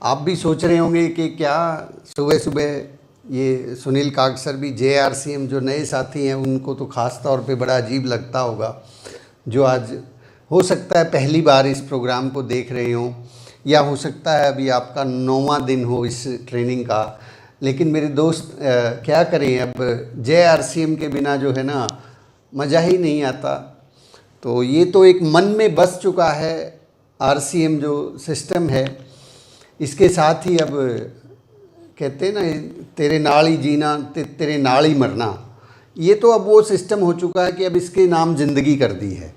आप भी सोच रहे होंगे कि क्या सुबह सुबह ये सुनील कागसर भी JRCM जो नए साथी हैं उनको तो ख़ास तौर पे बड़ा अजीब लगता होगा, जो आज हो सकता है पहली बार इस प्रोग्राम को देख रहे हों, या हो सकता है अभी आपका 9वां दिन हो इस ट्रेनिंग का। लेकिन मेरे दोस्त क्या करें, अब JRCM के बिना जो है ना मज़ा ही नहीं आता। तो ये तो एक मन में बस चुका है RCM जो सिस्टम है, इसके साथ ही अब कहते हैं ना तेरे नाल ही जीना तेरे नाल ही मरना, ये तो अब वो सिस्टम हो चुका है कि अब इसके नाम ज़िंदगी कर दी है।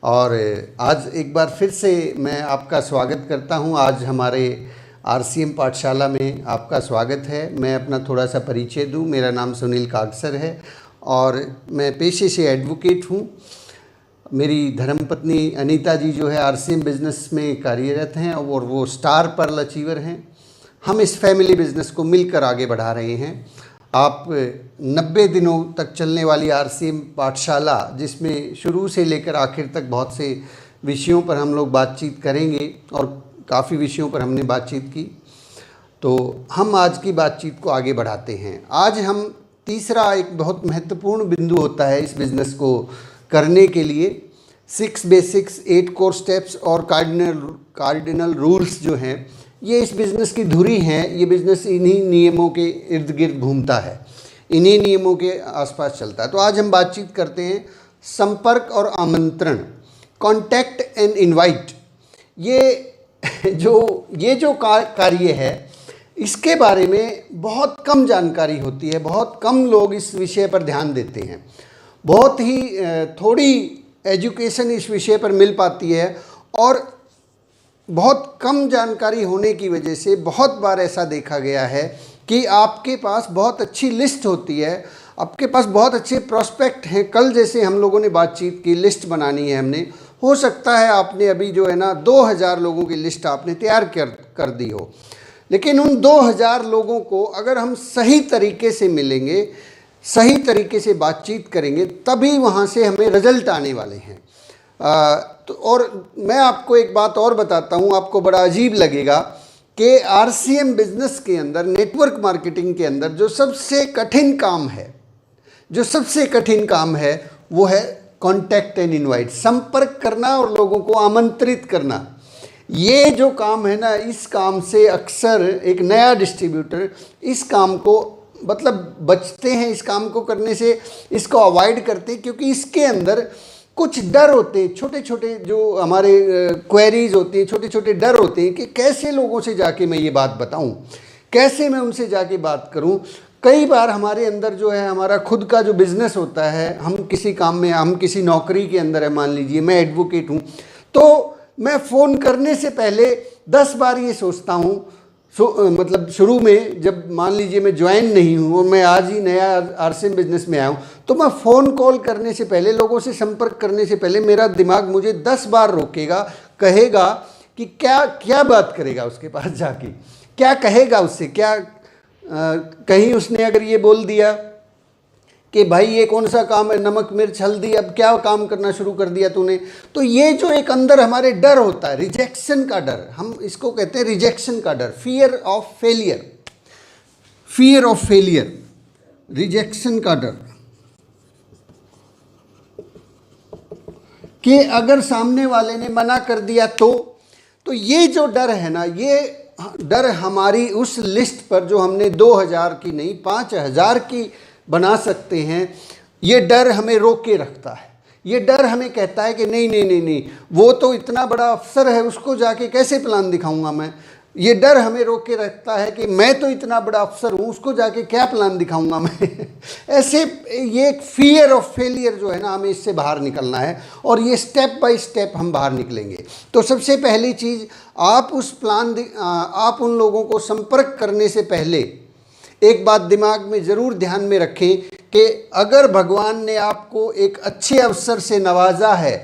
और आज एक बार फिर से मैं आपका स्वागत करता हूं। आज हमारे RCM पाठशाला में आपका स्वागत है। मैं अपना थोड़ा सा परिचय दूं। मेरा नाम सुनील कागसर है और मैं पेशे से एडवोकेट हूं। मेरी धर्मपत्नी अनीता जी जो है RCM बिज़नेस में कार्यरत हैं और वो स्टार पर्ल अचीवर हैं। हम इस फैमिली बिज़नेस को मिलकर आगे बढ़ा रहे हैं। आप 90 दिनों तक चलने वाली RCM पाठशाला, जिसमें शुरू से लेकर आखिर तक बहुत से विषयों पर हम लोग बातचीत करेंगे और काफ़ी विषयों पर हमने बातचीत की, तो हम आज की बातचीत को आगे बढ़ाते हैं। आज हम तीसरा एक बहुत महत्वपूर्ण बिंदु होता है इस बिज़नेस को करने के लिए। 6 बेसिक्स, 8 कोर स्टेप्स और कार्डिनल रूल्स जो हैं, ये इस बिज़नेस की धुरी हैं। ये बिज़नेस इन्हीं नियमों के इर्द गिर्द घूमता है, इन्हीं नियमों के आसपास चलता है। तो आज हम बातचीत करते हैं संपर्क और आमंत्रण, कॉन्टैक्ट एंड इनवाइट। ये जो कार्य है, इसके बारे में बहुत कम जानकारी होती है, बहुत कम लोग इस विषय पर ध्यान देते हैं। बहुत ही थोड़ी एजुकेशन इस विषय पर मिल पाती है और बहुत कम जानकारी होने की वजह से बहुत बार ऐसा देखा गया है कि आपके पास बहुत अच्छी लिस्ट होती है, आपके पास बहुत अच्छे प्रोस्पेक्ट हैं। कल जैसे हम लोगों ने बातचीत की, लिस्ट बनानी है हमने, हो सकता है आपने अभी जो है ना 2000 लोगों की लिस्ट आपने तैयार कर दी हो, लेकिन उन 2000 लोगों को अगर हम सही तरीके से मिलेंगे, सही तरीके से बातचीत करेंगे, तभी वहाँ से हमें रिजल्ट आने वाले हैं। तो और मैं आपको एक बात और बताता हूँ, आपको बड़ा अजीब लगेगा कि RCM बिज़नेस के अंदर, नेटवर्क मार्केटिंग के अंदर जो सबसे कठिन काम है, वो है कॉन्टैक्ट एंड इनवाइट, संपर्क करना और लोगों को आमंत्रित करना। ये जो काम है ना, इस काम से अक्सर एक नया डिस्ट्रीब्यूटर इस काम को मतलब बचते हैं, इस काम को करने से इसको अवॉइड करते हैं, क्योंकि इसके अंदर कुछ डर होते हैं, छोटे छोटे जो हमारे क्वेरीज होती हैं, छोटे छोटे डर होते हैं कि कैसे लोगों से जाके मैं ये बात बताऊं, कैसे मैं उनसे जाके बात करूं। कई बार हमारे अंदर जो है, हमारा खुद का जो बिज़नेस होता है, हम किसी काम में, हम किसी नौकरी के अंदर है, मान लीजिए मैं एडवोकेट हूं, तो मैं फ़ोन करने से पहले 10 बार ये सोचता हूँ। मतलब शुरू में जब मान लीजिए मैं ज्वाइन नहीं हूँ और मैं आज ही नया RCM बिज़नेस में आया हूँ, तो मैं फ़ोन कॉल करने से पहले, लोगों से संपर्क करने से पहले मेरा दिमाग मुझे 10 बार रोकेगा, कहेगा कि क्या बात करेगा उसके पास जाके, क्या कहेगा उससे, कहीं उसने अगर ये बोल दिया कि भाई ये कौन सा काम है, नमक मिर्च हल्दी, अब क्या काम करना शुरू कर दिया तूने। तो ये जो एक अंदर हमारे डर होता है, रिजेक्शन का डर, हम इसको कहते हैं रिजेक्शन का डर, फियर ऑफ फेलियर, रिजेक्शन का डर, कि अगर सामने वाले ने मना कर दिया तो ये जो डर है ना, ये डर हमारी उस लिस्ट पर जो हमने 2000 की नहीं 5000 की बना सकते हैं, ये डर हमें रोक के रखता है। ये डर हमें कहता है कि नहीं, वो तो इतना बड़ा अफसर है, उसको जाके कैसे प्लान दिखाऊंगा मैं। ये डर हमें रोक के रखता है कि मैं तो इतना बड़ा अफसर हूँ, उसको जाके क्या प्लान दिखाऊंगा मैं। ऐसे ये एक फियर ऑफ फेलियर जो है ना, हमें इससे बाहर निकलना है और ये स्टेप बाय स्टेप हम बाहर निकलेंगे। तो सबसे पहली चीज़, आप उन लोगों को संपर्क करने से पहले एक बात दिमाग में ज़रूर ध्यान में रखें कि अगर भगवान ने आपको एक अच्छे अवसर से नवाजा है,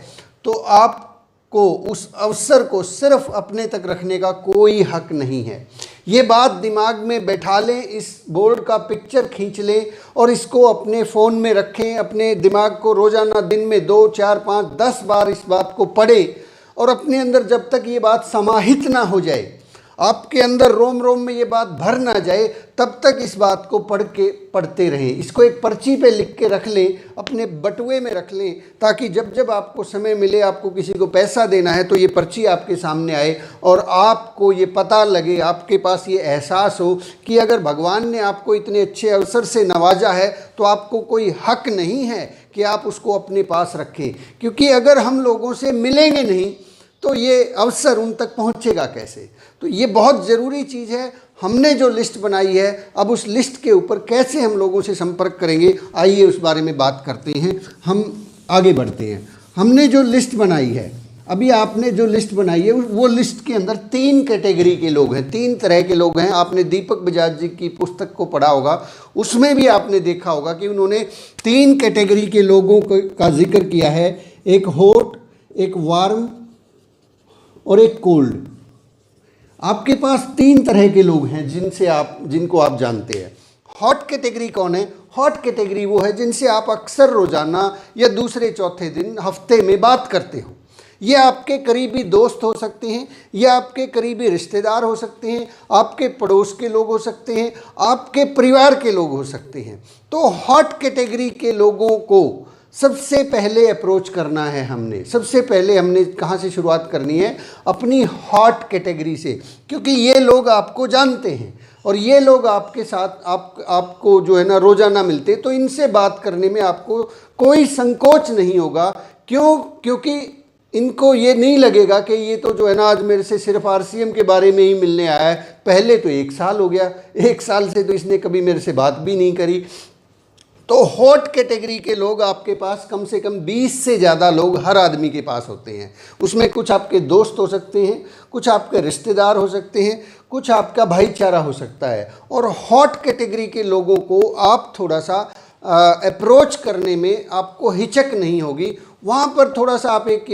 तो आपको उस अवसर को सिर्फ अपने तक रखने का कोई हक नहीं है। ये बात दिमाग में बैठा लें, इस बोर्ड का पिक्चर खींच लें और इसको अपने फ़ोन में रखें। अपने दिमाग को रोज़ाना दिन में 2, 4, 5, 10 बार इस बात को पढ़ें और अपने अंदर जब तक ये बात समाहित ना हो जाए, आपके अंदर रोम रोम में ये बात भर ना जाए तब तक इस बात को पढ़ते रहें। इसको एक पर्ची पे लिख के रख लें, अपने बटुए में रख लें, ताकि जब जब आपको समय मिले, आपको किसी को पैसा देना है तो ये पर्ची आपके सामने आए और आपको ये पता लगे, आपके पास ये एहसास हो कि अगर भगवान ने आपको इतने अच्छे अवसर से नवाजा है तो आपको कोई हक नहीं है कि आप उसको अपने पास रखें। क्योंकि अगर हम लोगों से मिलेंगे नहीं तो ये अवसर उन तक पहुंचेगा कैसे। तो ये बहुत ज़रूरी चीज़ है। हमने जो लिस्ट बनाई है, अब उस लिस्ट के ऊपर कैसे हम लोगों से संपर्क करेंगे, आइए उस बारे में बात करते हैं। हम आगे बढ़ते हैं। हमने जो लिस्ट बनाई है, अभी आपने जो लिस्ट बनाई है वो लिस्ट के अंदर 3 कैटेगरी के लोग हैं, 3 तरह के लोग हैं। आपने दीपक बजाज जी की पुस्तक को पढ़ा होगा, उसमें भी आपने देखा होगा कि उन्होंने 3 कैटेगरी के लोगों का जिक्र किया है। एक हॉट, एक वार्म और एक कोल्ड। आपके पास 3 तरह के लोग हैं जिनको आप जानते हैं। हॉट कैटेगरी कौन है? हॉट कैटेगरी वो है जिनसे आप अक्सर रोजाना या दूसरे चौथे दिन हफ्ते में बात करते हो। ये आपके करीबी दोस्त हो सकते हैं, या आपके करीबी रिश्तेदार हो सकते हैं, आपके पड़ोस के लोग हो सकते हैं, आपके परिवार के लोग हो सकते हैं। तो हॉट कैटेगरी के लोगों को सबसे पहले अप्रोच करना है हमने। सबसे पहले हमने कहाँ से शुरुआत करनी है? अपनी हॉट कैटेगरी से, क्योंकि ये लोग आपको जानते हैं और ये लोग आपके साथ आपको जो है ना रोज़ाना मिलते, तो इनसे बात करने में आपको कोई संकोच नहीं होगा। क्यों? क्योंकि इनको ये नहीं लगेगा कि ये तो जो है ना आज मेरे से सिर्फ आरसीएम के बारे में ही मिलने आया है, पहले तो 1 साल हो गया, 1 साल से तो इसने कभी मेरे से बात भी नहीं करी। तो हॉट कैटेगरी के लोग आपके पास कम से कम 20 से ज़्यादा लोग हर आदमी के पास होते हैं। उसमें कुछ आपके दोस्त हो सकते हैं, कुछ आपके रिश्तेदार हो सकते हैं, कुछ आपका भाईचारा हो सकता है। और हॉट कैटेगरी के लोगों को आप थोड़ा सा अप्रोच करने में आपको हिचक नहीं होगी। वहाँ पर थोड़ा सा आप एक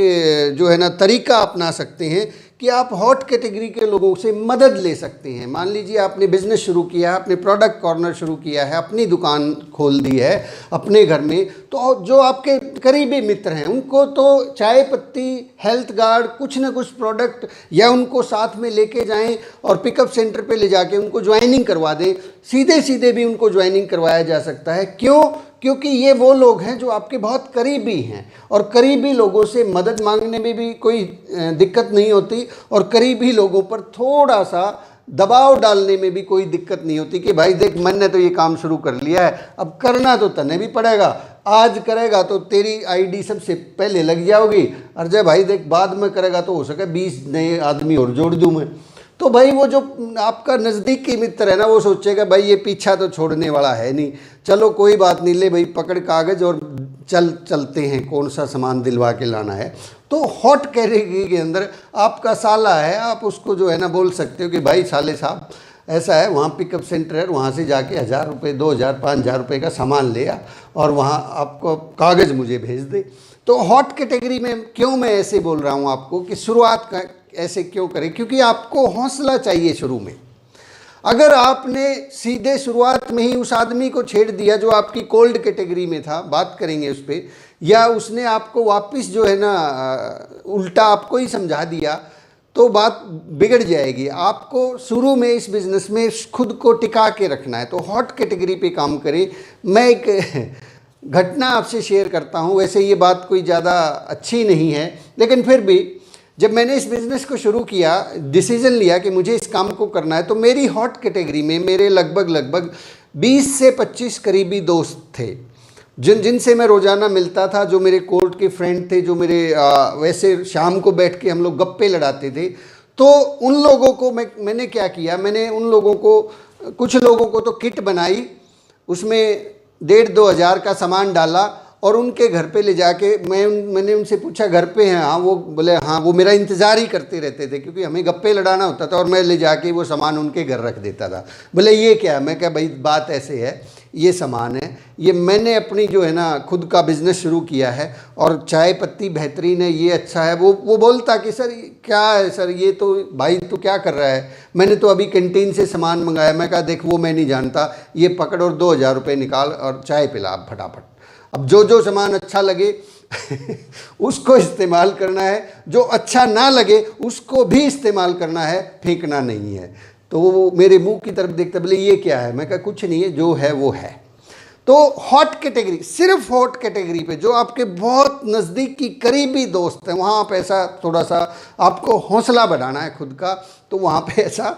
जो है ना तरीका अपना सकते हैं कि आप हॉट कैटेगरी के लोगों से मदद ले सकते हैं। मान लीजिए आपने बिज़नेस शुरू किया है, आपने प्रोडक्ट कॉर्नर शुरू किया है, अपनी दुकान खोल दी है अपने घर में, तो जो आपके करीबी मित्र हैं उनको तो चाय पत्ती, हेल्थ गार्ड, कुछ ना कुछ प्रोडक्ट या उनको साथ में लेके जाएं और पिकअप सेंटर पे ले जाके उनको ज्वाइनिंग करवा दें। सीधे सीधे भी उनको ज्वाइनिंग करवाया जा सकता है। क्यों? क्योंकि ये वो लोग हैं जो आपके बहुत करीबी हैं और करीबी लोगों से मदद मांगने में भी कोई दिक्कत नहीं होती और करीबी लोगों पर थोड़ा सा दबाव डालने में भी कोई दिक्कत नहीं होती कि भाई देख मैंने तो ये काम शुरू कर लिया है, अब करना तो तने भी पड़ेगा, आज करेगा तो तेरी आईडी सबसे पहले लग जाओगी, और जब भाई देख बाद में करेगा तो हो सके 20 नए आदमी और जोड़ दूँ मैं। तो भाई वो जो आपका नज़दीकी मित्र है ना, वो सोचेगा भाई ये पीछा तो छोड़ने वाला है नहीं, चलो कोई बात नहीं, ले भाई पकड़ कागज़ और चलते हैं, कौन सा सामान दिलवा के लाना है। तो हॉट कैटेगरी के अंदर आपका साला है, आप उसको जो है ना बोल सकते हो कि भाई साले साहब ऐसा है, वहाँ पिकअप सेंटर है, वहाँ से जाके 1000 रुपये, 2000, 5000 रुपये का सामान ले आ और वहाँ आपको कागज़ मुझे भेज दे। तो हॉट कैटेगरी में क्यों मैं ऐसे बोल रहा हूँ आपको कि शुरुआत ऐसे क्यों करें? क्योंकि आपको हौसला चाहिए शुरू में। अगर आपने सीधे शुरुआत में ही उस आदमी को छेड़ दिया जो आपकी कोल्ड कैटेगरी में था, बात करेंगे उस पर, या उसने आपको वापस जो है ना उल्टा आपको ही समझा दिया, तो बात बिगड़ जाएगी। आपको शुरू में इस बिज़नेस में खुद को टिका के रखना है, तो हॉट कैटेगरी पे काम करें। मैं एक घटना आपसे शेयर करता हूँ। वैसे ये बात कोई ज़्यादा अच्छी नहीं है, लेकिन फिर भी जब मैंने इस बिज़नेस को शुरू किया, डिसीज़न लिया कि मुझे इस काम को करना है, तो मेरी हॉट कैटेगरी में मेरे लगभग 20 से 25 करीबी दोस्त थे जिनसे मैं रोज़ाना मिलता था, जो मेरे कोर्ट के फ्रेंड थे, जो मेरे वैसे शाम को बैठ के हम लोग गप्पे लड़ाते थे। तो उन लोगों को मैंने क्या किया, मैंने उन लोगों को, कुछ लोगों को तो किट बनाई, उसमें 1,500-2 हज़ार का सामान डाला और उनके घर पे ले जाके मैंने उनसे पूछा घर पे हैं? हाँ। वो बोले हाँ। वो मेरा इंतज़ार ही करते रहते थे क्योंकि हमें गप्पे लड़ाना होता था और मैं ले जाके वो सामान उनके घर रख देता था। बोले ये क्या? मैं क्या भाई बात ऐसे है, ये सामान है, ये मैंने अपनी जो है ना खुद का बिज़नेस शुरू किया है और चाय पत्ती बेहतरीन है, ये अच्छा है। वो बोलता कि सर क्या है सर, ये तो भाई तो क्या कर रहा है, मैंने तो अभी कैंटीन से सामान मंगाया। मैं कहा देख वो मैं नहीं जानता, ये पकड़ और 2,000 रुपये निकाल और चाय पिला आप फटाफट। अब जो सामान अच्छा लगे उसको इस्तेमाल करना है, जो अच्छा ना लगे उसको भी इस्तेमाल करना है, फेंकना नहीं है। तो वो मेरे मुंह की तरफ देखता, बोले ये क्या है, मैं कहा कुछ नहीं है, जो है वो है। तो हॉट कैटेगरी, सिर्फ हॉट कैटेगरी पे जो आपके बहुत नज़दीक की करीबी दोस्त हैं, वहाँ पे ऐसा थोड़ा सा आपको हौसला बढ़ाना है खुद का, तो वहाँ पे ऐसा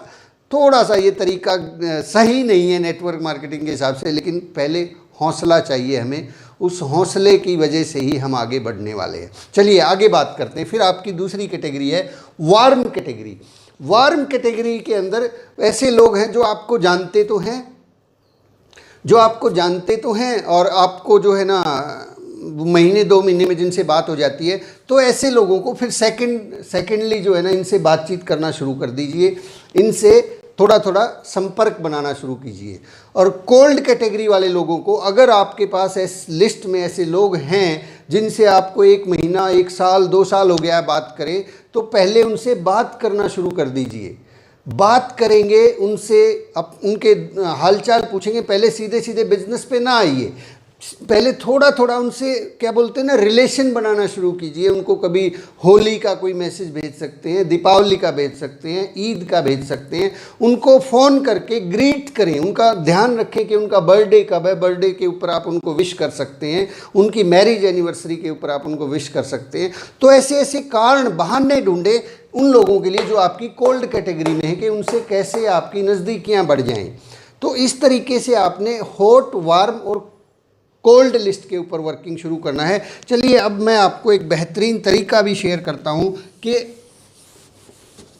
थोड़ा सा ये तरीका सही नहीं है नेटवर्क मार्केटिंग के हिसाब से, लेकिन पहले हौसला चाहिए हमें, उस हौसले की वजह से ही हम आगे बढ़ने वाले हैं। चलिए आगे बात करते हैं। फिर आपकी दूसरी कैटेगरी है वार्म कैटेगरी। वार्म कैटेगरी के अंदर ऐसे लोग हैं जो आपको जानते तो हैं, और आपको जो है ना महीने 2 महीने में जिनसे बात हो जाती है, तो ऐसे लोगों को फिर सेकेंडली जो है ना इनसे बातचीत करना शुरू कर दीजिए, इनसे थोड़ा थोड़ा संपर्क बनाना शुरू कीजिए। और कोल्ड कैटेगरी वाले लोगों को, अगर आपके पास इस लिस्ट में ऐसे लोग हैं जिनसे आपको 1 महीना 1 साल 2 साल हो गया बात करें, तो पहले उनसे बात करना शुरू कर दीजिए। बात करेंगे उनसे, उनके हालचाल पूछेंगे, पहले सीधे सीधे बिजनेस पे ना आइए, पहले थोड़ा थोड़ा उनसे क्या बोलते हैं ना रिलेशन बनाना शुरू कीजिए। उनको कभी होली का कोई मैसेज भेज सकते हैं, दीपावली का भेज सकते हैं, ईद का भेज सकते हैं, उनको फ़ोन करके ग्रीट करें, उनका ध्यान रखें कि उनका बर्थडे कब है, बर्थडे के ऊपर आप उनको विश कर सकते हैं, उनकी मैरिज एनिवर्सरी के ऊपर आप उनको विश कर सकते हैं। तो ऐसे ऐसे कारण बहाने ढूंढे उन लोगों के लिए जो आपकी कोल्ड कैटेगरी में है, कि उनसे कैसे आपकी नज़दीकियाँ बढ़ जाएँ। तो इस तरीके से आपने हॉट, वार्म और कोल्ड लिस्ट के ऊपर वर्किंग शुरू करना है। चलिए अब मैं आपको एक बेहतरीन तरीका भी शेयर करता हूं कि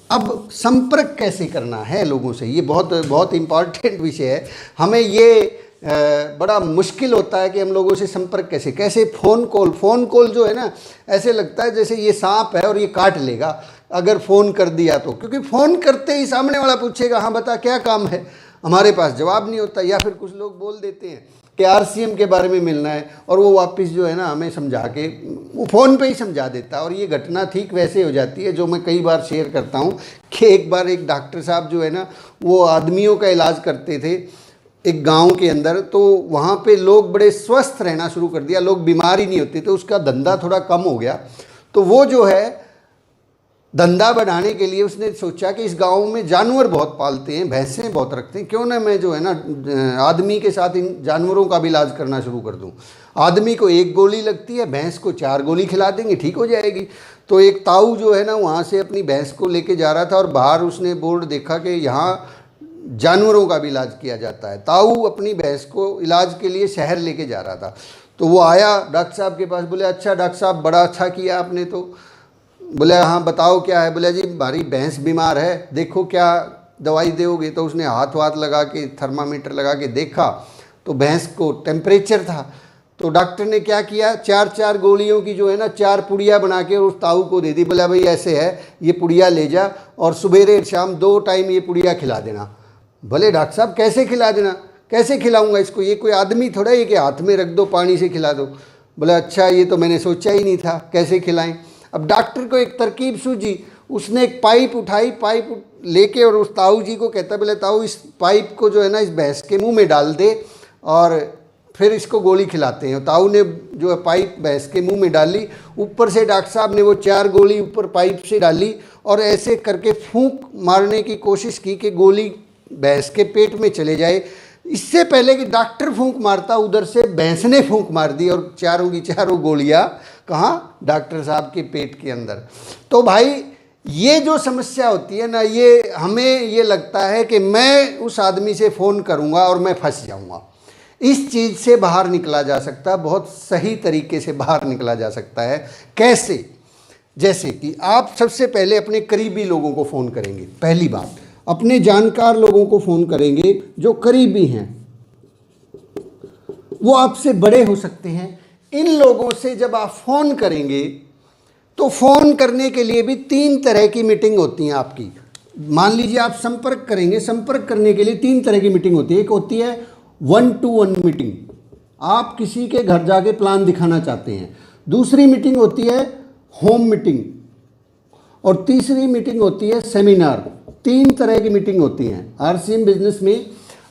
अब संपर्क कैसे करना है लोगों से। ये बहुत बहुत इम्पॉर्टेंट विषय है। हमें ये बड़ा मुश्किल होता है कि हम लोगों से संपर्क कैसे फ़ोन कॉल जो है ना, ऐसे लगता है जैसे ये सांप है और ये काट लेगा अगर फ़ोन कर दिया तो, क्योंकि फ़ोन करते ही सामने वाला पूछेगा हाँ बता क्या काम है, हमारे पास जवाब नहीं होता। या फिर कुछ लोग बोल देते हैं कि RCM के बारे में मिलना है, और वो वापस जो है ना हमें समझा के वो फ़ोन पे ही समझा देता है। और ये घटना ठीक वैसे हो जाती है जो मैं कई बार शेयर करता हूँ कि एक बार एक डॉक्टर साहब जो है ना वो आदमियों का इलाज करते थे एक गांव के अंदर, तो वहाँ पे लोग बड़े स्वस्थ रहना शुरू कर दिया, लोग बीमार ही नहीं होते, तो उसका धंधा थोड़ा कम हो गया। तो वो जो है धंधा बढ़ाने के लिए उसने सोचा कि इस गांव में जानवर बहुत पालते हैं, भैंसें बहुत रखते हैं, क्यों ना मैं जो है ना आदमी के साथ इन जानवरों का भी इलाज करना शुरू कर दूं। आदमी को 1 गोली लगती है, भैंस को 4 गोली खिला देंगे, ठीक हो जाएगी। तो एक ताऊ जो है ना वहाँ से अपनी भैंस को लेके जा रहा था, और बाहर उसने बोर्ड देखा कि यहाँ जानवरों का भी इलाज किया जाता है। ताऊ अपनी भैंस को इलाज के लिए शहर लेके जा रहा था। तो वो आया डॉक्टर साहब के पास, बोले अच्छा डॉक्टर साहब बड़ा अच्छा किया आपने। तो बोले हाँ बताओ क्या है। बोले जी हमारी भैंस बीमार है, देखो क्या दवाई दोगे। तो उसने हाथ लगा के थर्मामीटर लगा के देखा, तो भैंस को टेम्परेचर था। तो डॉक्टर ने क्या किया, 4 गोलियों की जो है ना 4 पुड़िया बना के उस ताऊ को दे दी। बोला भाई ऐसे है, ये पुड़िया ले जा और सुबेरे शाम 2 टाइम ये पुड़िया खिला देना। भले डॉक्टर साहब कैसे खिला देना, कैसे खिलाऊंगा इसको, ये कोई आदमी थोड़ा है कि हाथ में रख दो पानी से खिला दो। बोला अच्छा ये तो मैंने सोचा ही नहीं था, कैसे खिलाएं। अब डॉक्टर को एक तरकीब सूझी, उसने एक पाइप उठाई, पाइप लेके और उस ताऊ जी को कहता, बोले ताऊ इस पाइप को जो है ना इस भैंस के मुंह में डाल दे और फिर इसको गोली खिलाते हैं। ताऊ ने जो है पाइप भैंस के मुंह में डाली, ऊपर से डॉक्टर साहब ने वो 4 गोली ऊपर पाइप से डाली और ऐसे करके फूंक मारने की कोशिश की कि गोली भैंस के पेट में चले जाए। इससे पहले कि डॉक्टर फूंक मारता, उधर से भैंस ने फूंक मार दी और चारों की चारों गोलियां कहाँ, डॉक्टर साहब के पेट के अंदर। तो भाई ये जो समस्या होती है ना, ये हमें ये लगता है कि मैं उस आदमी से फ़ोन करूँगा और मैं फंस जाऊँगा। इस चीज़ से बाहर निकला जा सकता है, बहुत सही तरीके से बाहर निकला जा सकता है। कैसे? जैसे कि आप सबसे पहले अपने करीबी लोगों को फ़ोन करेंगे। पहली बात, अपने जानकार लोगों को फ़ोन करेंगे जो करीबी हैं, वो आपसे बड़े हो सकते हैं। इन लोगों से जब आप फ़ोन करेंगे तो फ़ोन करने के लिए भी 3 तरह की मीटिंग होती हैं आपकी। मान लीजिए आप संपर्क करेंगे, संपर्क करने के लिए 3 तरह की मीटिंग होती है। एक होती है 1-to-1 मीटिंग, आप किसी के घर जाके प्लान दिखाना चाहते हैं। दूसरी मीटिंग होती है होम मीटिंग, और तीसरी मीटिंग होती है सेमिनार। 3 तरह की मीटिंग होती हैं RCM बिजनेस में।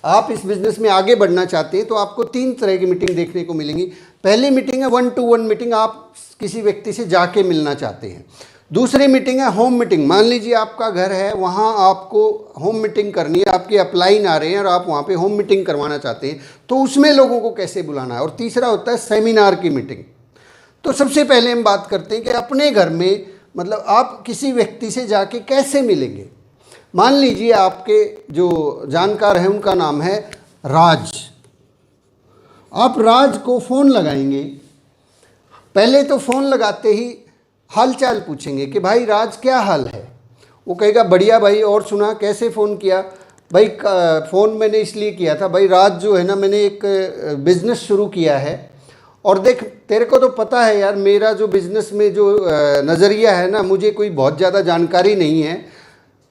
आप इस बिज़नेस में आगे बढ़ना चाहते हैं तो आपको 3 तरह की मीटिंग देखने को मिलेंगी। पहली मीटिंग है 1-to-1 मीटिंग, आप किसी व्यक्ति से जाके मिलना चाहते हैं। दूसरी मीटिंग है होम मीटिंग, मान लीजिए आपका घर है, वहाँ आपको होम मीटिंग करनी है, आपके अपलाइन आ रहे हैं और आप वहाँ पे होम मीटिंग करवाना चाहते हैं, तो उसमें लोगों को कैसे बुलाना है। और तीसरा होता है सेमिनार की मीटिंग। तो सबसे पहले हम बात करते हैं कि अपने घर में मतलब आप किसी व्यक्ति से जाके कैसे मिलेंगे। मान लीजिए आपके जो जानकार हैं उनका नाम है राज, आप राज को फ़ोन लगाएंगे। पहले तो फ़ोन लगाते ही हाल चाल पूछेंगे कि भाई राज क्या हाल है। वो कहेगा बढ़िया भाई, और सुना कैसे फ़ोन किया भाई। फ़ोन मैंने इसलिए किया था भाई, राज जो है ना, मैंने एक बिज़नेस शुरू किया है और देख तेरे को तो पता है यार, मेरा जो बिज़नेस में जो नज़रिया है ना, मुझे कोई बहुत ज़्यादा जानकारी नहीं है,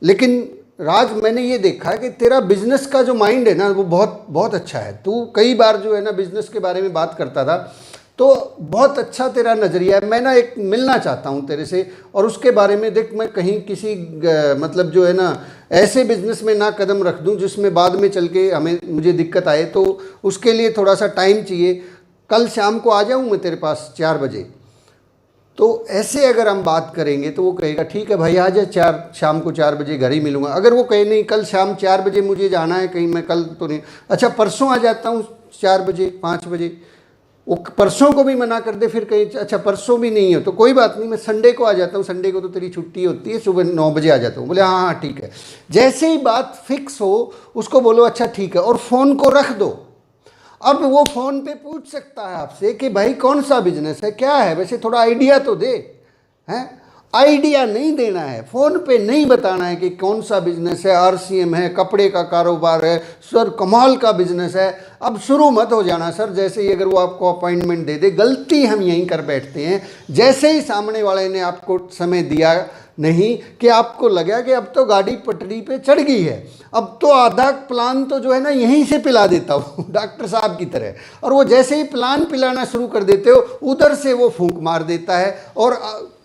लेकिन राज मैंने ये देखा है कि तेरा बिज़नेस का जो माइंड है ना वो बहुत बहुत अच्छा है। तू कई बार जो है ना बिज़नेस के बारे में बात करता था, तो बहुत अच्छा तेरा नज़रिया है। मैं ना एक मिलना चाहता हूँ तेरे से, और उसके बारे में देख मैं कहीं किसी मतलब जो है ना ऐसे बिज़नेस में ना कदम रख दूँ जिसमें बाद में चल के मुझे दिक्कत आए, तो उसके लिए थोड़ा सा टाइम चाहिए। कल शाम को आ जाऊँ मैं तेरे पास 4 बजे। तो ऐसे अगर हम बात करेंगे तो वो कहेगा ठीक है भाई आ जा, शाम को 4 बजे घर ही मिलूँगा। अगर वो कहे नहीं कल शाम 4 बजे मुझे जाना है कहीं, मैं कल तो नहीं, अच्छा परसों आ जाता हूँ 4 बजे 5 बजे, वो परसों को भी मना कर दे, फिर कहे अच्छा परसों भी नहीं हो तो कोई बात नहीं, मैं संडे को आ जाता हूँ, संडे को तो तेरी छुट्टी होती है, सुबह 9 बजे आ जाता हूँ। बोले हाँ हाँ ठीक है। जैसे ही बात फिक्स हो उसको बोलो अच्छा ठीक है, और फ़ोन को रख दो। अब वो फ़ोन पे पूछ सकता है आपसे कि भाई कौन सा बिजनेस है, क्या है, वैसे थोड़ा आइडिया तो दे। हैं, आइडिया नहीं देना है, फ़ोन पे नहीं बताना है कि कौन सा बिजनेस है, आरसीएम है, कपड़े का कारोबार है, सर कमाल का बिजनेस है। अब शुरू मत हो जाना सर, जैसे ही अगर वो आपको अपॉइंटमेंट दे दे। गलती हम यहीं कर बैठते हैं, जैसे ही सामने वाले ने आपको समय दिया नहीं कि आपको लगा कि अब तो गाड़ी पटरी पे चढ़ गई है, अब तो आधा प्लान तो जो है ना यहीं से पिला देता हूँ डॉक्टर साहब की तरह, और वो जैसे ही प्लान पिलाना शुरू कर देते हो उधर से वो फूंक मार देता है और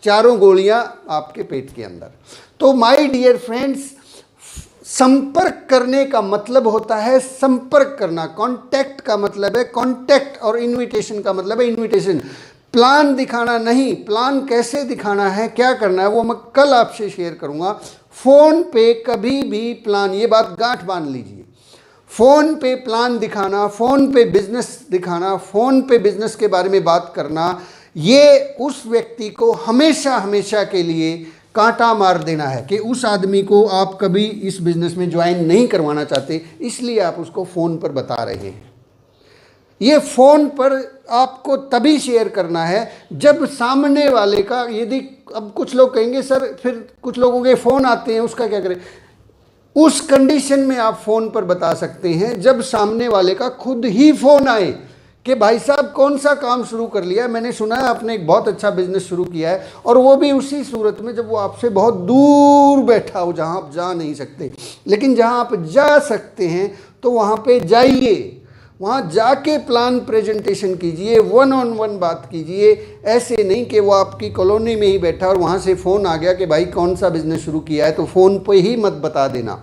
चारों गोलियां आपके पेट के अंदर। तो माय डियर फ्रेंड्स, संपर्क करने का मतलब होता है संपर्क करना, कांटेक्ट का मतलब है कांटेक्ट, और इनविटेशन का मतलब है इनविटेशन। प्लान दिखाना नहीं, प्लान कैसे दिखाना है, क्या करना है, वो मैं कल आपसे शेयर करूंगा। फ़ोन पे कभी भी प्लान, ये बात गांठ बांध लीजिए, फ़ोन पे प्लान दिखाना, फ़ोन पे बिजनेस दिखाना, फ़ोन पे बिजनेस के बारे में बात करना, ये उस व्यक्ति को हमेशा हमेशा के लिए कांटा मार देना है कि उस आदमी को आप कभी इस बिजनेस में ज्वाइन नहीं करवाना चाहते, इसलिए आप उसको फ़ोन पर बता रहे हैं। ये फ़ोन पर आपको तभी शेयर करना है जब सामने वाले का, यदि अब कुछ लोग कहेंगे सर फिर कुछ लोगों के फ़ोन आते हैं उसका क्या करें, उस कंडीशन में आप फ़ोन पर बता सकते हैं जब सामने वाले का खुद ही फ़ोन आए कि भाई साहब कौन सा काम शुरू कर लिया, मैंने सुना है आपने एक बहुत अच्छा बिजनेस शुरू किया है, और वो भी उसी सूरत में जब वो आपसे बहुत दूर बैठा हो जहाँ आप जा नहीं सकते, लेकिन जहाँ आप जा सकते हैं तो वहाँ पे जाइए, वहाँ जाके प्लान प्रेजेंटेशन कीजिए, 1-on-1 बात कीजिए। ऐसे नहीं कि वो आपकी कॉलोनी में ही बैठा और वहाँ से फ़ोन आ गया कि भाई कौन सा बिज़नेस शुरू किया है, तो फ़ोन पे ही मत बता देना।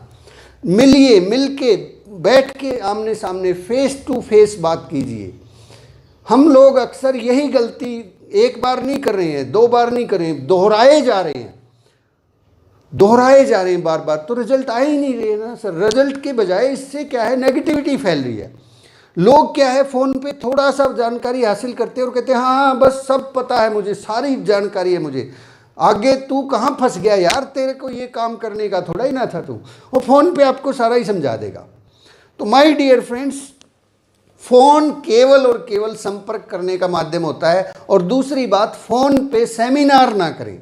मिलिए, मिल के बैठ के आमने सामने फेस टू फेस बात कीजिए। हम लोग अक्सर यही गलती एक बार नहीं कर रहे हैं, 2 बार नहीं कर रहे हैं, दोहराए जा रहे हैं बार बार, तो रिजल्ट आ ही नहीं रहे ना सर। रिजल्ट के बजाय इससे क्या है, नेगेटिविटी फैल रही है। लोग क्या है फ़ोन पे थोड़ा सा जानकारी हासिल करते हैं और कहते हैं हाँ बस सब पता है मुझे, सारी जानकारी है मुझे, आगे तू कहाँ फंस गया यार, तेरे को ये काम करने का थोड़ा ही ना था तू, वो फ़ोन पे आपको सारा ही समझा देगा। तो माय डियर फ्रेंड्स, फ़ोन केवल और केवल संपर्क करने का माध्यम होता है। और दूसरी बात, फ़ोन पे सेमिनार ना करें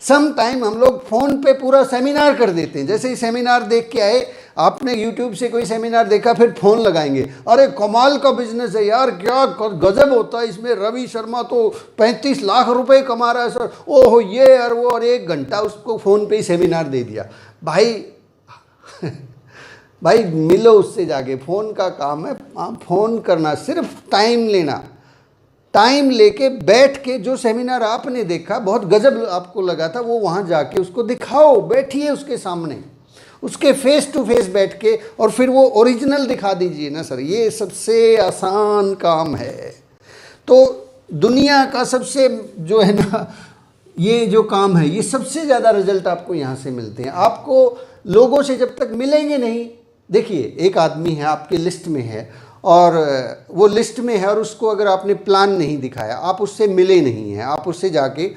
सम टाइम हम लोग फ़ोन पे पूरा सेमिनार कर देते हैं। जैसे ही सेमिनार देख के आए, आपने यूट्यूब से कोई सेमिनार देखा, फिर फ़ोन लगाएंगे, अरे कमाल का बिजनेस है यार, क्या गजब होता है इसमें, रवि शर्मा तो 35 लाख रुपए कमा रहा है सर, ओहो ये और वो, और 1 घंटा उसको फ़ोन पे ही सेमिनार दे दिया। भाई भाई मिलो उससे जाके, फ़ोन का काम है फ़ोन करना, सिर्फ टाइम लेना, टाइम लेके बैठ के जो सेमिनार आपने देखा बहुत गजब आपको लगा था, वो वहाँ जाके उसको दिखाओ, बैठिए उसके सामने, उसके फेस टू फेस बैठ के, और फिर वो ओरिजिनल दिखा दीजिए ना सर। ये सबसे आसान काम है। तो दुनिया का सबसे जो है ना ये जो काम है, ये सबसे ज़्यादा रिजल्ट आपको यहाँ से मिलते हैं। आपको लोगों से जब तक मिलेंगे नहीं, देखिए एक आदमी है आपके लिस्ट में है और वो लिस्ट में है और उसको अगर आपने प्लान नहीं दिखाया, आप उससे मिले नहीं हैं, आप उससे जाके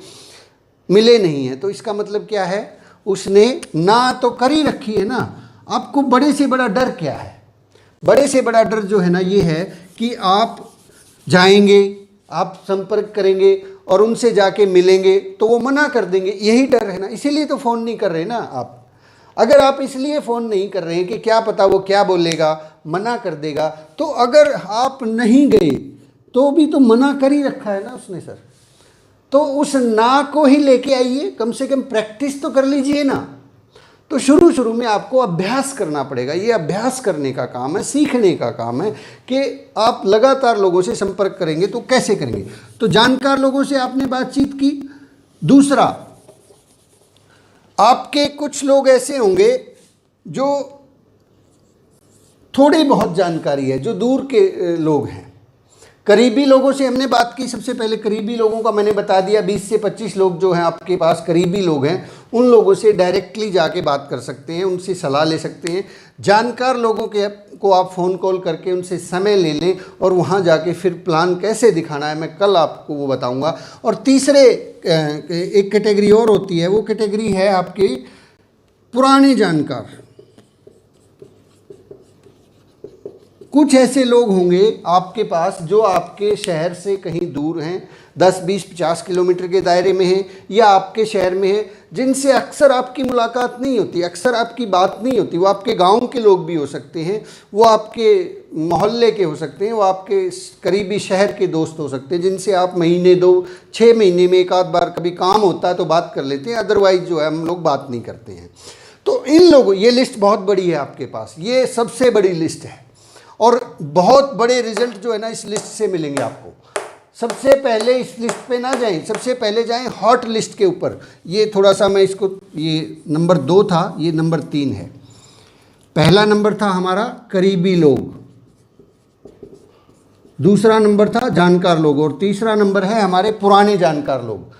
मिले नहीं हैं, तो इसका मतलब क्या है, उसने ना तो कर ही रखी है ना। आपको बड़े से बड़ा डर क्या है? बड़े से बड़ा डर जो है ना ये है कि आप जाएंगे, आप संपर्क करेंगे और उनसे जाके मिलेंगे तो वो मना कर देंगे, यही डर है ना। इसीलिए तो फ़ोन नहीं कर रहे ना आप। अगर आप इसलिए फ़ोन नहीं कर रहे हैं कि क्या पता वो क्या बोलेगा, मना कर देगा, तो अगर आप नहीं गए तो भी तो मना कर ही रखा है ना उसने सर। तो उस ना को ही लेके आइए, कम से कम प्रैक्टिस तो कर लीजिए ना। तो शुरू में आपको अभ्यास करना पड़ेगा। ये अभ्यास करने का काम है, सीखने का काम है कि आप लगातार लोगों से संपर्क करेंगे तो कैसे करेंगे। तो जानकार लोगों से आपने बातचीत की। दूसरा, आपके कुछ लोग ऐसे होंगे जो थोड़ी बहुत जानकारी है, जो दूर के लोग हैं। करीबी लोगों से हमने बात की। सबसे पहले करीबी लोगों का मैंने बता दिया, 20 से 25 लोग जो हैं आपके पास करीबी लोग हैं, उन लोगों से डायरेक्टली जाके बात कर सकते हैं, उनसे सलाह ले सकते हैं। जानकार लोगों को आप फ़ोन कॉल करके उनसे समय ले लें और वहाँ जाके फिर प्लान कैसे दिखाना है, मैं कल आपको वो बताऊँगा। और तीसरे एक कैटेगरी और होती है, वो कैटेगरी है आपके पुराने जानकार। कुछ ऐसे लोग होंगे आपके पास जो आपके शहर से कहीं दूर हैं, 10, 20, 50 किलोमीटर के दायरे में हैं या आपके शहर में हैं, जिनसे अक्सर आपकी मुलाकात नहीं होती, अक्सर आपकी बात नहीं होती। वो आपके गांव के लोग भी हो सकते हैं, वो आपके मोहल्ले के हो सकते हैं, वो आपके करीबी शहर के दोस्त हो सकते हैं, जिनसे आप महीने 2-6 महीने में एक आध बार कभी काम होता है तो बात कर लेते हैं, अदरवाइज जो है हम लोग बात नहीं करते हैं। तो इन लोगों, ये लिस्ट बहुत बड़ी है आपके पास, ये सबसे बड़ी लिस्ट है और बहुत बड़े रिजल्ट जो है ना इस लिस्ट से मिलेंगे आपको। सबसे पहले इस लिस्ट पे ना जाएं, सबसे पहले जाएं हॉट लिस्ट के ऊपर। ये थोड़ा सा मैं इसको, ये नंबर 2 था, ये नंबर 3 है। पहला नंबर था हमारा करीबी लोग, दूसरा नंबर था जानकार लोग और तीसरा नंबर है हमारे पुराने जानकार लोग।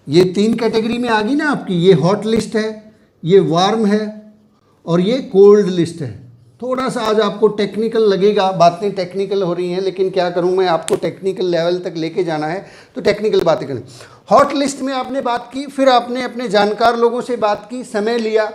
ये 3 कैटेगरी में आ गई ना आपकी। ये हॉट लिस्ट है, ये वार्म है और ये कोल्ड लिस्ट है। थोड़ा सा आज आपको टेक्निकल लगेगा, बातें टेक्निकल हो रही हैं, लेकिन क्या करूं मैं, आपको टेक्निकल लेवल तक लेके जाना है तो टेक्निकल बातें करें। हॉट लिस्ट में आपने बात की, फिर आपने अपने जानकार लोगों से बात की, समय लिया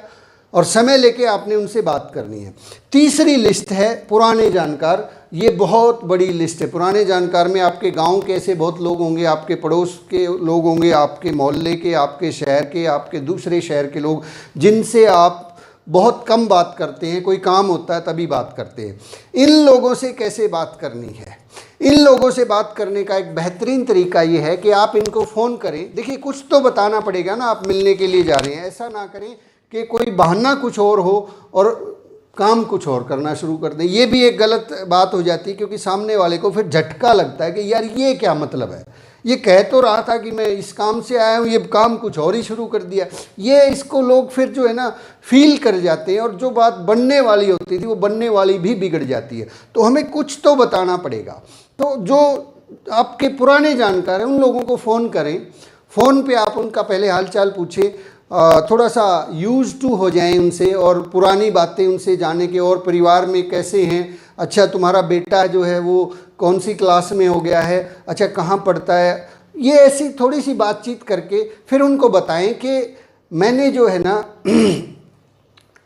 और समय लेके आपने उनसे बात करनी है। तीसरी लिस्ट है पुराने जानकार। ये बहुत बड़ी लिस्ट है। पुराने जानकार में आपके गांव के ऐसे बहुत लोग होंगे, आपके पड़ोस के लोग होंगे, आपके मोहल्ले के, आपके शहर के, आपके दूसरे शहर के लोग, जिनसे आप बहुत कम बात करते हैं, कोई काम होता है तभी बात करते हैं। इन लोगों से कैसे बात करनी है? इन लोगों से बात करने का एक बेहतरीन तरीका ये है कि आप इनको फ़ोन करें। देखिए कुछ तो बताना पड़ेगा ना, आप मिलने के लिए जा रहे हैं। ऐसा ना करें कि कोई बहाना कुछ और हो और काम कुछ और करना शुरू कर दें। ये भी एक गलत बात हो जाती है, क्योंकि सामने वाले को फिर झटका लगता है कि यार ये क्या मतलब है, ये कह तो रहा था कि मैं इस काम से आया हूँ, ये काम कुछ और ही शुरू कर दिया। ये इसको लोग फिर जो है ना फील कर जाते हैं और जो बात बनने वाली होती थी वो बनने वाली भी बिगड़ जाती है। तो हमें कुछ तो बताना पड़ेगा। तो जो आपके पुराने जानकार हैं उन लोगों को फ़ोन करें। फ़ोन पे आप उनका पहले हालचाल पूछें, थोड़ा सा यूज टू हो जाएं उनसे और पुरानी बातें उनसे जाने के, और परिवार में कैसे हैं, अच्छा तुम्हारा बेटा जो है वो कौन सी क्लास में हो गया है, अच्छा कहाँ पढ़ता है। ये ऐसी थोड़ी सी बातचीत करके फिर उनको बताएं कि मैंने जो है ना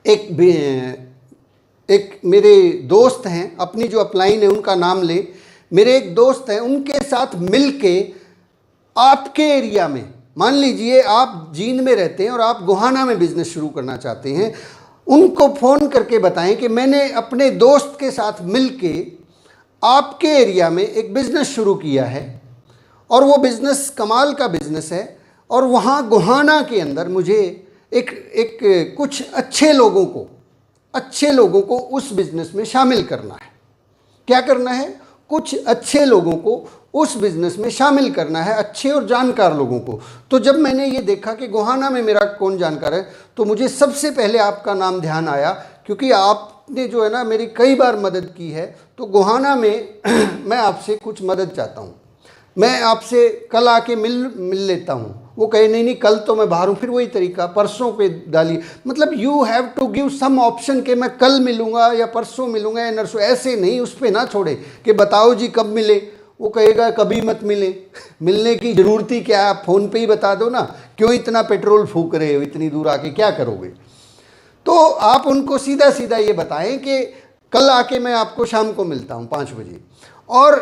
एक मेरे दोस्त हैं, अपनी जो अपलाइन है उनका नाम ले, मेरे एक दोस्त हैं, उनके साथ मिल के आपके एरिया में, मान लीजिए आप जींद में रहते हैं और आप गोहाना में बिजनेस शुरू करना चाहते हैं, उनको फ़ोन करके बताएं कि मैंने अपने दोस्त के साथ मिलके आपके एरिया में एक बिज़नेस शुरू किया है और वो बिज़नेस कमाल का बिज़नेस है और वहाँ गोहाना के अंदर मुझे एक कुछ अच्छे लोगों को उस बिज़नेस में शामिल करना है। क्या करना है? कुछ अच्छे लोगों को उस बिज़नेस में शामिल करना है, अच्छे और जानकार लोगों को। तो जब मैंने ये देखा कि गोहाना में मेरा कौन जानकार है, तो मुझे सबसे पहले आपका नाम ध्यान आया, क्योंकि आपने जो है ना मेरी कई बार मदद की है। तो गोहाना में मैं आपसे कुछ मदद चाहता हूँ। मैं आपसे कल आके मिल लेता हूँ, वो कहे नहीं नहीं कल तो मैं बाहर हूँ, फिर वही तरीका परसों पे डालिए। मतलब you have to give some option कि मैं कल मिलूँगा या परसों मिलूँगा या नरसों, ऐसे नहीं उस पर ना छोड़े कि बताओ जी कब मिले। वो कहेगा कभी मत मिले, मिलने की ज़रूरत ही क्या है, आप फ़ोन पे ही बता दो ना, क्यों इतना पेट्रोल फूक रहे हो, इतनी दूर आके क्या करोगे। तो आप उनको सीधा सीधा ये बताएं कि कल आके मैं आपको शाम को मिलता हूँ 5 बजे, और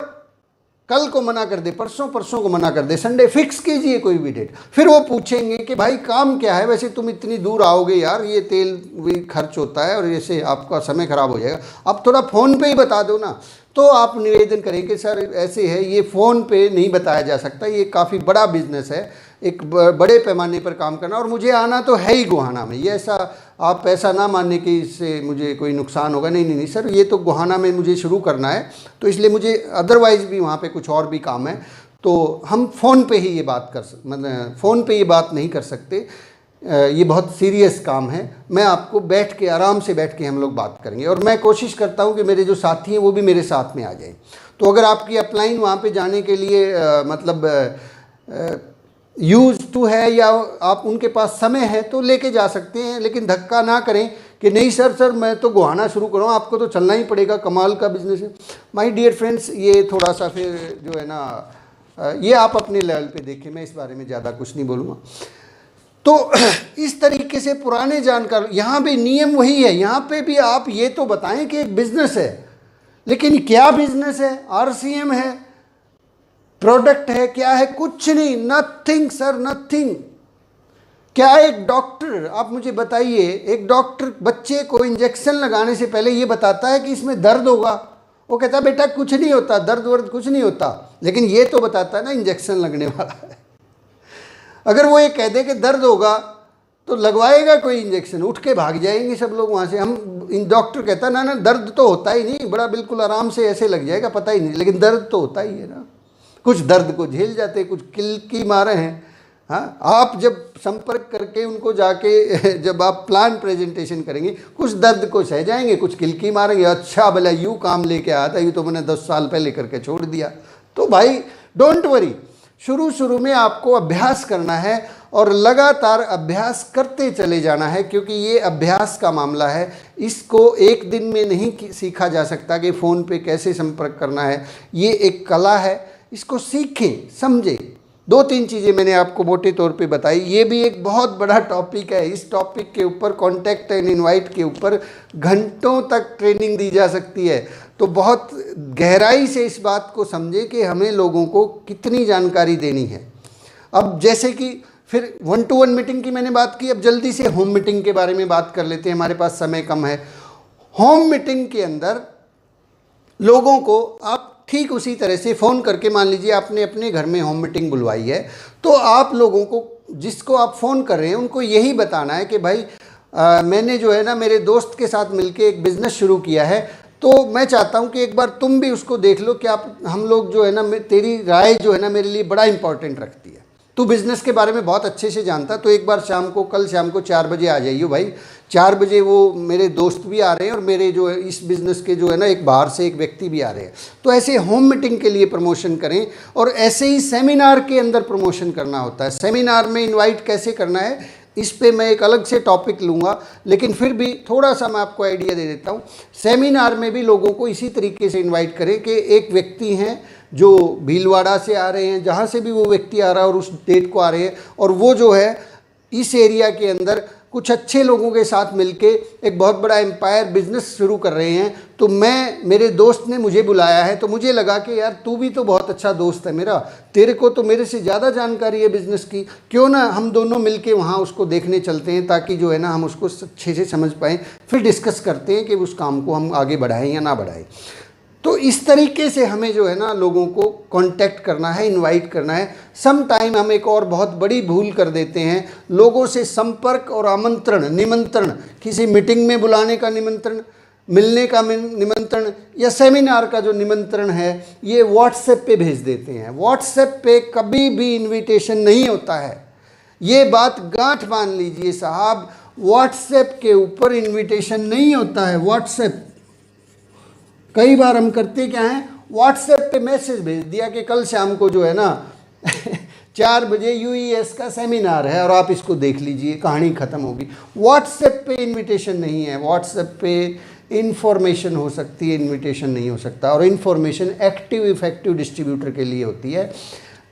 कल को मना कर दे, परसों परसों को मना कर दे, संडे फिक्स कीजिए कोई भी डेट। फिर वो पूछेंगे कि भाई काम क्या है, वैसे तुम इतनी दूर आओगे यार, ये तेल भी खर्च होता है और ऐसे आपका समय खराब हो जाएगा, आप थोड़ा फ़ोन पे ही बता दो ना। तो आप निवेदन करें कि सर ऐसे है, ये फ़ोन पे नहीं बताया जा सकता, ये काफ़ी बड़ा बिजनेस है, एक बड़े पैमाने पर काम करना, और मुझे आना तो है ही गोहाना में, ये ऐसा आप ऐसा ना मानने कि इससे मुझे कोई नुकसान होगा, नहीं नहीं नहीं सर, ये तो गोहाना में मुझे शुरू करना है, तो इसलिए मुझे अदरवाइज़ भी वहाँ पे कुछ और भी काम है, तो हम फ़ोन पे ही ये बात मतलब फ़ोन पे ये बात नहीं कर सकते, ये बहुत सीरियस काम है, मैं आपको बैठ के आराम से बैठ के हम लोग बात करेंगे। और मैं कोशिश करता हूँ कि मेरे जो साथी हैं वो भी मेरे साथ में आ जाएं। तो अगर आपकी अपलाइन वहाँ पे जाने के लिए मतलब यूज़ टू है या आप उनके पास समय है तो लेके जा सकते हैं, लेकिन धक्का ना करें कि नहीं सर मैं तो गोहाना शुरू करूँ, आपको तो चलना ही पड़ेगा, कमाल का बिजनेस है। माय डियर फ्रेंड्स, ये थोड़ा सा फिर जो है ना ये आप अपने लेवल पे देखें, मैं इस बारे में ज़्यादा कुछ नहीं बोलूँगा। तो इस तरीके से पुराने जानकार, यहाँ भी नियम वही है, यहाँ पे भी आप ये तो बताएं कि एक बिजनेस है, लेकिन क्या बिजनेस है, RCM है, प्रोडक्ट है, क्या है, कुछ नहीं, नथिंग सर, नथिंग। क्या एक डॉक्टर, आप मुझे बताइए, एक डॉक्टर बच्चे को इंजेक्शन लगाने से पहले ये बताता है कि इसमें दर्द होगा? वो कहता है बेटा कुछ नहीं होता, दर्द वर्द कुछ नहीं होता, लेकिन ये तो बताता है ना इंजेक्शन लगने वाला है। अगर वो ये कह दे कि दर्द होगा तो लगवाएगा कोई इंजेक्शन, उठ के भाग जाएंगे सब लोग वहाँ से। हम इन डॉक्टर कहता है ना दर्द तो होता ही नहीं, बड़ा बिल्कुल आराम से ऐसे लग जाएगा, पता ही नहीं, लेकिन दर्द तो होता ही है ना। कुछ दर्द को झेल जाते, कुछ किलकी मारे हैं। हाँ, आप जब संपर्क करके उनको जाके जब आप प्लान प्रेजेंटेशन करेंगे, कुछ दर्द को सह जाएंगे, कुछ किलकी मारेंगे, अच्छा भला यूँ काम लेके आया था, यूँ तो मैंने 10 साल पहले करके छोड़ दिया। तो भाई डोंट वरी, शुरू में आपको अभ्यास करना है और लगातार अभ्यास करते चले जाना है, क्योंकि ये अभ्यास का मामला है। इसको एक दिन में नहीं सीखा जा सकता कि फ़ोन पे कैसे संपर्क करना है, ये एक कला है, इसको सीखें, समझें। 2-3 चीज़ें मैंने आपको मोटे तौर पे बताई, ये भी एक बहुत बड़ा टॉपिक है। इस टॉपिक के ऊपर, कॉन्टैक्ट एंड इनवाइट के ऊपर घंटों तक ट्रेनिंग दी जा सकती है। तो बहुत गहराई से इस बात को समझें कि हमें लोगों को कितनी जानकारी देनी है। अब जैसे कि फिर 1-to-1 मीटिंग की मैंने बात की, अब जल्दी से होम मीटिंग के बारे में बात कर लेते हैं, हमारे पास समय कम है। होम मीटिंग के अंदर लोगों को आप ठीक उसी तरह से फ़ोन करके, मान लीजिए आपने अपने घर में होम मीटिंग बुलवाई है, तो आप लोगों को, जिसको आप फ़ोन कर रहे हैं, उनको यही बताना है कि भाई मैंने जो है ना मेरे दोस्त के साथ मिलके एक बिज़नेस शुरू किया है, तो मैं चाहता हूं कि एक बार तुम भी उसको देख लो कि आप, हम लोग जो है ना, तेरी राय जो है ना मेरे लिए बड़ा इंपॉर्टेंट रखती है, तू बिज़नेस के बारे में बहुत अच्छे से जानता, तो एक बार शाम को, कल शाम को 4 बजे आ जाइए भाई। 4 बजे वो मेरे दोस्त भी आ रहे हैं और मेरे जो है इस बिज़नेस के जो है ना एक बाहर से एक व्यक्ति भी आ रहे हैं। तो ऐसे होम मीटिंग के लिए प्रमोशन करें, और ऐसे ही सेमिनार के अंदर प्रमोशन करना होता है। सेमिनार में इन्वाइट कैसे करना है, इस पे मैं एक अलग से टॉपिक लूँगा, लेकिन फिर भी थोड़ा सा मैं आपको आइडिया दे देता हूँ। सेमिनार में भी लोगों को इसी तरीके से इनवाइट करें कि एक व्यक्ति हैं जो भीलवाड़ा से आ रहे हैं, जहाँ से भी वो व्यक्ति आ रहा है और उस डेट को आ रहे हैं, और वो जो है इस एरिया के अंदर कुछ अच्छे लोगों के साथ मिलके एक बहुत बड़ा एम्पायर बिजनेस शुरू कर रहे हैं। तो मेरे दोस्त ने मुझे बुलाया है, तो मुझे लगा कि यार तू भी तो बहुत अच्छा दोस्त है मेरा, तेरे को तो मेरे से ज़्यादा जानकारी है बिज़नेस की, क्यों ना हम दोनों मिलके वहाँ उसको देखने चलते हैं, ताकि जो है ना हम उसको अच्छे से समझ पाएँ, फिर डिस्कस करते हैं कि उस काम को हम आगे बढ़ाएं या ना बढ़ाएं। तो इस तरीके से हमें जो है ना लोगों को कांटेक्ट करना है, इनवाइट करना है। सम टाइम हम एक और बहुत बड़ी भूल कर देते हैं, लोगों से संपर्क और आमंत्रण, निमंत्रण, किसी मीटिंग में बुलाने का निमंत्रण, मिलने का निमंत्रण, या सेमिनार का जो निमंत्रण है, ये व्हाट्सएप पे भेज देते हैं। व्हाट्सएप पे कभी भी इन्विटेशन नहीं होता है, ये बात गांठ मान लीजिए साहब, व्हाट्सएप के ऊपर इन्विटेशन नहीं होता है। व्हाट्सएप कई बार हम करते क्या हैं, व्हाट्सएप पे मैसेज भेज दिया कि कल शाम को जो है ना 4 बजे यूईएस का सेमिनार है और आप इसको देख लीजिए, कहानी ख़त्म होगी। व्हाट्सएप पे इनविटेशन नहीं है, व्हाट्सएप पे इन्फॉर्मेशन हो सकती है, इनविटेशन नहीं हो सकता। और इन्फॉर्मेशन एक्टिव इफेक्टिव डिस्ट्रीब्यूटर के लिए होती है,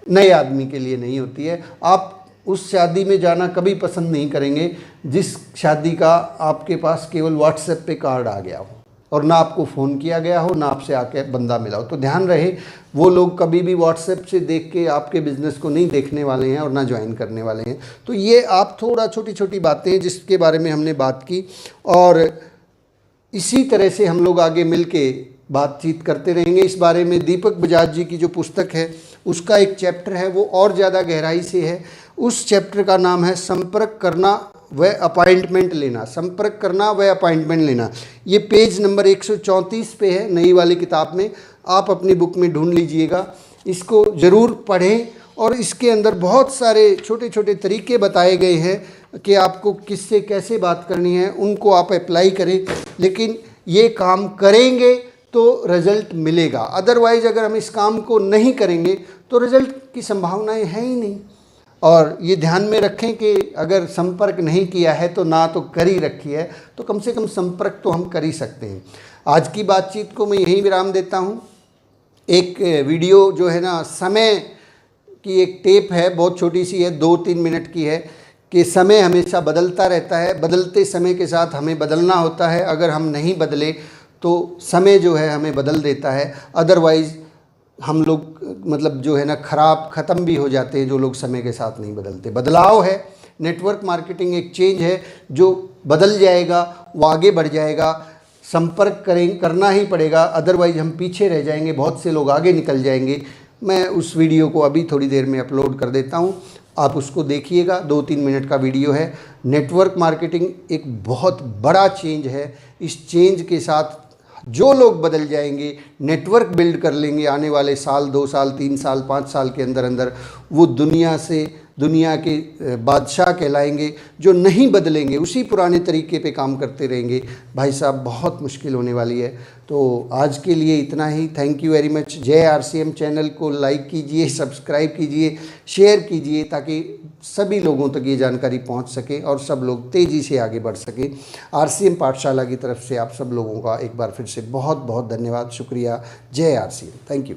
नए आदमी के लिए नहीं होती है। आप उस शादी में जाना कभी पसंद नहीं करेंगे जिस शादी का आपके पास केवल व्हाट्सएप पे कार्ड आ गया हो और ना आपको फ़ोन किया गया हो, ना आपसे आके बंदा मिला हो। तो ध्यान रहे, वो लोग कभी भी व्हाट्सएप से देख के आपके बिज़नेस को नहीं देखने वाले हैं और ना ज्वाइन करने वाले हैं। तो ये आप थोड़ा छोटी छोटी बातें हैं जिसके बारे में हमने बात की, और इसी तरह से हम लोग आगे मिल के बातचीत करते रहेंगे इस बारे में। दीपक बजाज जी की जो पुस्तक है उसका एक चैप्टर है, वो और ज़्यादा गहराई से है। उस चैप्टर का नाम है संपर्क करना व अपॉइंटमेंट लेना। संपर्क करना व अपॉइंटमेंट लेना, ये पेज नंबर 134 पे है नई वाली किताब में। आप अपनी बुक में ढूंढ लीजिएगा, इसको ज़रूर पढ़ें। और इसके अंदर बहुत सारे छोटे छोटे तरीके बताए गए हैं कि आपको किससे कैसे बात करनी है, उनको आप अप्लाई करें। लेकिन ये काम करेंगे तो रिज़ल्ट मिलेगा, अदरवाइज़ अगर हम इस काम को नहीं करेंगे तो रिज़ल्ट की संभावनाएं हैं ही नहीं। और ये ध्यान में रखें कि अगर संपर्क नहीं किया है तो ना तो कर ही रखी है, तो कम से कम संपर्क तो हम कर ही सकते हैं। आज की बातचीत को मैं यहीं विराम देता हूँ। एक वीडियो जो है ना, समय की एक टेप है, बहुत छोटी सी है, 2-3 मिनट की है, कि समय हमेशा बदलता रहता है, बदलते समय के साथ हमें बदलना होता है। अगर हम नहीं बदले तो समय जो है हमें बदल देता है, अदरवाइज़ हम लोग मतलब जो है ना ख़राब ख़त्म भी हो जाते हैं जो लोग समय के साथ नहीं बदलते। बदलाव है, नेटवर्क मार्केटिंग एक चेंज है जो बदल जाएगा, वो आगे बढ़ जाएगा। संपर्क करना ही पड़ेगा, अदरवाइज़ हम पीछे रह जाएंगे, बहुत से लोग आगे निकल जाएंगे। मैं उस वीडियो को अभी थोड़ी देर में अपलोड कर देता हूँ, आप उसको देखिएगा। 2-3 मिनट का वीडियो है। नेटवर्क मार्केटिंग एक बहुत बड़ा चेंज है। इस चेंज के साथ जो लोग बदल जाएंगे, नेटवर्क बिल्ड कर लेंगे आने वाले साल, 2 साल, 3 साल, 5 साल के अंदर अंदर, वो दुनिया के बादशाह कहलाएंगे। जो नहीं बदलेंगे, उसी पुराने तरीके पे काम करते रहेंगे, भाई साहब बहुत मुश्किल होने वाली है। तो आज के लिए इतना ही। Thank you very much. जय आरसीएम चैनल को लाइक कीजिए, सब्सक्राइब कीजिए, शेयर कीजिए, ताकि सभी लोगों तक ये जानकारी पहुंच सके और सब लोग तेज़ी से आगे बढ़ सके। आरसीएम पाठशाला की तरफ से आप सब लोगों का एक बार फिर से बहुत बहुत धन्यवाद, शुक्रिया। जय आरसीएम। Thank you.